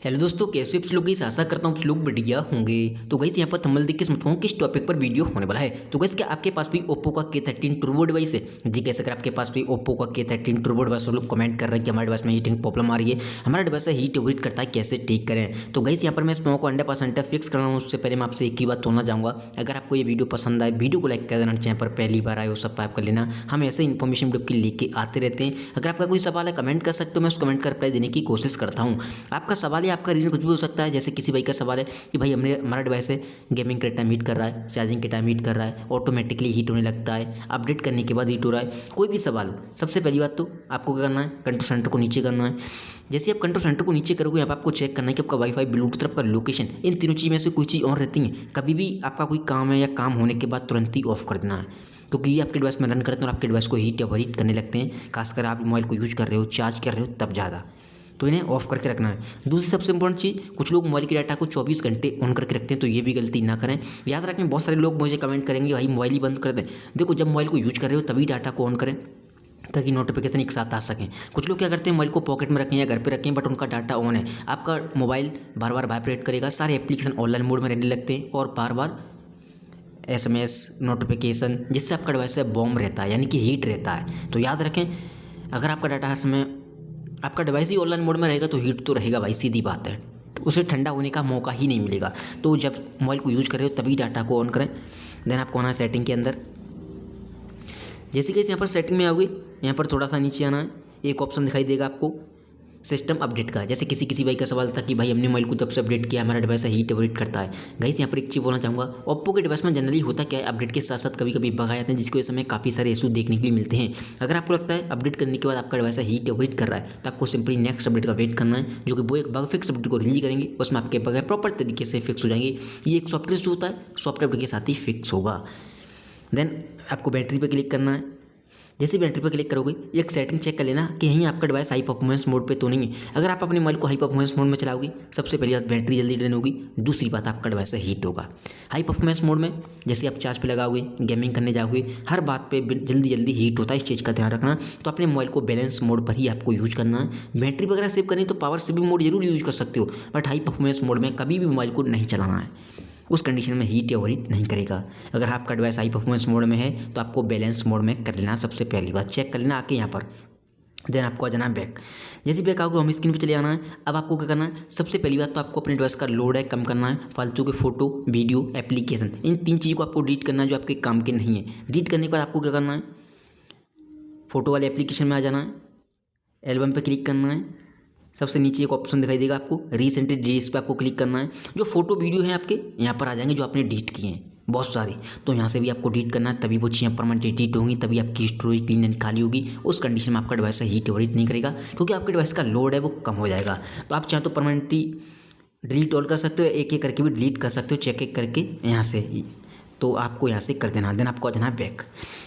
Hello दोस्तों, कैसे आप लोग गाइस। आशा करता हूँ आप लोग बढ़िया होंगे। तो गाइस यहाँ पर थंबनेल देख के समझता हूँ किस टॉपिक पर वीडियो होने वाला है। तो गाइस क्या आपके पास भी ओप्पो का K13 टर्बो डिवाइस है? जी कैसे, अगर आपके पास भी ओप्पो का K13 टर्बो डिवाइस, लोग कमेंट कर रहे हैं कि हमारे डिवाइस में हीटिंग प्रॉब्लम आ रही है, हमारा डिवाइस हीट ओवरहीट करता है, कैसे ठीक करें। तो गाइस यहाँ पर मैं इस को 100% फिक्स कर रहा हूँ। उससे पहले मैं आपसे एक ही बात बोलना चाहूँगा, अगर आपको ये वीडियो पसंद आए वीडियो को लाइक कर देना, चैनल पर पहली बार आए हो सब्सक्राइब कर लेना। हम ऐसे इन्फॉर्मेशन वीडियो की लेके आते रहते हैं। अगर आपका कोई सवाल है कमेंट कर सकते हो, मैं उस कमेंट का रिप्लाई देने की कोशिश करता हूँ। आपका सवाल या आपका रीजन कुछ भी हो सकता है। जैसे किसी भाई का सवाल है कि भाई हमारा डिवाइस है गेमिंग के टाइम हीट कर रहा है, चार्जिंग के टाइम हीट कर रहा है, ऑटोमेटिकली हीट होने लगता है, अपडेट करने के बाद हीट हो रहा है, कोई भी सवाल हो, सबसे पहली बात तो आपको क्या करना है, कंट्रोल सेंटर को नीचे करना है। जैसे आप कंट्रोल सेंटर को नीचे करोगे, यहाँ पर आपको चेक करना है कि आपका वाईफाई, ब्लूटूथ, आपका लोकेशन, इन तीनों चीज़ में से कोई चीज़ ऑन रहती है। कभी भी आपका कोई काम है या काम होने के बाद तुरंत ही ऑफ कर देना है, क्योंकि ये आपके डिवाइस में रन करते हैं और आपके डिवाइस को हीट या ओवरहीट करने लगते हैं। खासकर आप मोबाइल को यूज कर रहे हो, चार्ज कर रहे हो, तब ज़्यादा तो इन्हें ऑफ करके रखना है। दूसरी सबसे इंपॉर्टेंट चीज़, कुछ लोग मोबाइल के डाटा को 24 घंटे ऑन करके रखते हैं, तो ये भी गलती ना करें। याद रखें, बहुत सारे लोग मुझे कमेंट करेंगे भाई मोबाइल ही बंद कर दें। देखो, जब मोबाइल को यूज कर रहे हो तभी डाटा को ऑन करें, ताकि नोटिफिकेशन एक साथ आ सकें। कुछ लोग क्या करते हैं, मोबाइल को पॉकेट में रखें या घर पे रखें, बट उनका डाटा ऑन है। आपका मोबाइल बार बार वाइब्रेट करेगा, सारे एप्लीकेशन ऑनलाइन मोड में रहने लगते हैं और बार बार SMS नोटिफिकेशन, जिससे आपका डिवाइस बॉम्ब रहता है, यानी कि हीट रहता है। तो याद रखें, अगर आपका डाटा हर समय, आपका डिवाइस ही ऑनलाइन मोड में रहेगा तो हीट तो रहेगा भाई, सीधी बात है। तो उसे ठंडा होने का मौका ही नहीं मिलेगा। तो जब मोबाइल को यूज़ कर रहे हो तभी डाटा को ऑन करें। देन आपको आना है सेटिंग के अंदर। जैसे कि यहाँ पर सेटिंग में आओगे, यहाँ पर थोड़ा सा नीचे आना है, एक ऑप्शन दिखाई देगा आपको सिस्टम अपडेट का। जैसे किसी भाई का सवाल था कि भाई हमने मोबाइल को तब से अपडेट किया, हमारा डिवाइस हीट ओवरहीट करता है। गाइस यहाँ पर एक चीज़ बोलना चाहूँगा, ओप्पो के डिवाइस में जनरली होता क्या है, अपडेट के साथ साथ कभी कभी बग आ जाते हैं, जिसकी वजह से हमें काफ़ी सारे इशू देखने के लिए मिलते हैं। अगर आपको लगता है अपडेट करने के बाद आपका डिवाइस हीट ओवरहीट कर रहा है, तो आपको सिंपली नेक्स्ट अपडेट का वेट करना है, जो कि वो एक बग फिक्स अपडेट को रिलीज करेंगे। उसमें आपके बग प्रॉपर तरीके से फिक्स हो जाएंगे। ये एक सॉफ्टवेयर जो होता है, सॉफ्टवेयर अपडेट के साथ ही फिक्स होगा। देन आपको बैटरी पर क्लिक करना है। जैसे बैटरी पर क्लिक करोगे, एक सेटिंग चेक कर लेना कि यहीं आपका डिवाइस हाई परफॉर्मेंस मोड पे तो नहीं है। अगर आप अपने मोबाइल को हाई परफॉर्मेंस मोड में चलाओगे, सबसे पहली बात बैटरी जल्दी ड्रेन होगी, दूसरी बात आपका डिवाइस हीट होगा। हाई परफॉर्मेंस मोड में जैसे आप चार्ज पे लगाओगे, गेमिंग करने जाओगे, हर बात पे जल्दी जल्दी हीट होता है, इस चीज़ का ध्यान रखना। तो अपने मोबाइल को बैलेंस मोड पर ही आपको यूज करना है। बैटरी वगैरह सेव करनी तो पावर सेविंग मोड जरूर यूज कर सकते हो, बट हाई परफॉर्मेंस मोड में कभी भी मोबाइल को नहीं चलाना है। उस कंडीशन में हीट या ओवरहीट नहीं करेगा। अगर आपका डिवाइस हाई परफॉर्मेंस मोड में है तो आपको बैलेंस मोड में कर लेना। सबसे पहली बात चेक कर लेना आके यहाँ पर। देन आपको आ जाना है बैक। जैसे बैक आओगे, होम स्क्रीन पे चले आना है। अब आपको क्या करना है, सबसे पहली बात तो आपको अपने डिवाइस का लोड है कम करना है। फालतू के फोटो, वीडियो, एप्लीकेशन, इन तीन चीज़ों को आपको डिलीट करना है जो आपके काम के नहीं है। डिलीट करने के बाद आपको क्या करना है, फोटो वाले एप्लीकेशन में आ जाना है, एल्बम पे क्लिक करना है। सबसे नीचे एक ऑप्शन दिखाई देगा आपको, रिसेंटली डिलीट पे आपको क्लिक करना है। जो फोटो वीडियो हैं आपके यहाँ पर आ जाएंगे, जो आपने डिलीट किए हैं बहुत सारे, तो यहाँ से भी आपको डिलीट करना है। तभी वो चीज़ें परमानेंट डिलीट होंगी, तभी आपकी स्टोरेज क्लीन एंड खाली होगी। उस कंडीशन में आपका डिवाइस हीट ओवरहीट नहीं करेगा, क्योंकि आपके डिवाइस का लोड है वो कम हो जाएगा। तो आप चाहे तो परमानेंटली डिलीट ऑल कर सकते हो, एक एक करके भी डिलीट कर सकते हो, चेक एक करके यहाँ से। तो आपको यहाँ से कर देना। देन आपको आ जाना है बैक।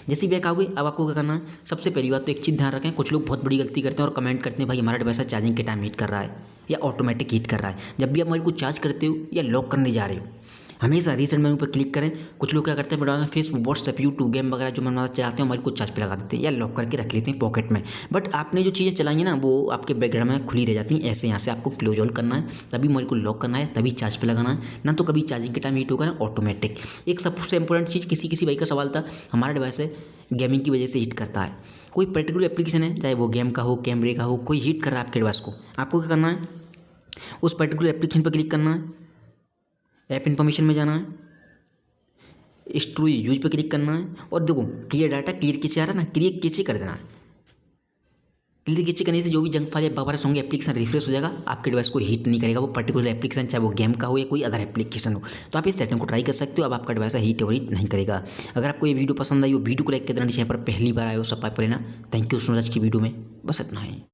जैसे बैक आओगे, अब आपको क्या करना है, सबसे पहली बात तो एक चीज़ ध्यान रखें, कुछ लोग बहुत बड़ी गलती करते हैं और कमेंट करते हैं भाई हमारा डिवाइस चार्जिंग के टाइम हीट कर रहा है या ऑटोमेटिक हीट कर रहा है। जब भी आप मोबाइल को चार्ज करते हो या लॉक करने जा रहे हो, हमेशा रीसेंट मेनू पर क्लिक करें। कुछ लोग क्या करते हैं, फेसबुक, व्हाट्सएप, यूट्यूब, गेम वगैरह जो मन चलाते हैं, मोबाइल को चार्ज पे लगा देते हैं या लॉक करके रख लेते हैं पॉकेट में। बट आपने जो चीज़ें चलाई हैं ना, वो आपके बैकग्राउंड में खुली रह जाती हैं। ऐसे यहाँ से आपको क्लोज ऑल करना है, तभी मोबाइल को लॉक करना है, तभी चार्ज पे लगाना है, ना तो कभी चार्जिंग के टाइम हीट होगा ना ऑटोमेटिक। एक सबसे इंपॉर्टेंट चीज़, किसी भाई का सवाल था, हमारा डिवाइस है गेमिंग की वजह से हीट करता है। कोई पर्टिकुलर एप्लीकेशन है, चाहे वो गेम का हो, कैमरे का हो, कोई हीट कर रहा है आपके डिवाइस को, आपको क्या करना है, उस पर्टिकुलर एप्लीकेशन पर क्लिक करना है, ऐप इन्फॉर्मेशन में जाना है, स्टोरेज यूज पे क्लिक करना है, और देखो क्लियर डाटा, क्लियर कैचे आ रहा है ना, क्लियर कैचे कर देना है। क्लियर कैचे करने से जो भी जंक फाइल या बगैरह होंगे, एप्लीकेशन रिफ्रेश हो जाएगा, आपके डिवाइस को हीट नहीं करेगा वो पर्टिकुलर एप्लीकेशन, चाहे वो गेम का हो या कोई अदर एप्लीकेशन हो। तो आप इस सेटिंग को ट्राई कर सकते हो, अब आपका डिवाइस हीट ओवरहीट नहीं करेगा। अगर आपको ये वीडियो पसंद आई हो, वीडियो को लाइक कर देना, यहाँ पर पहली बार आए हो सब्सक्राइब कर लेना। Thank you so much. की वीडियो में बस इतना ही।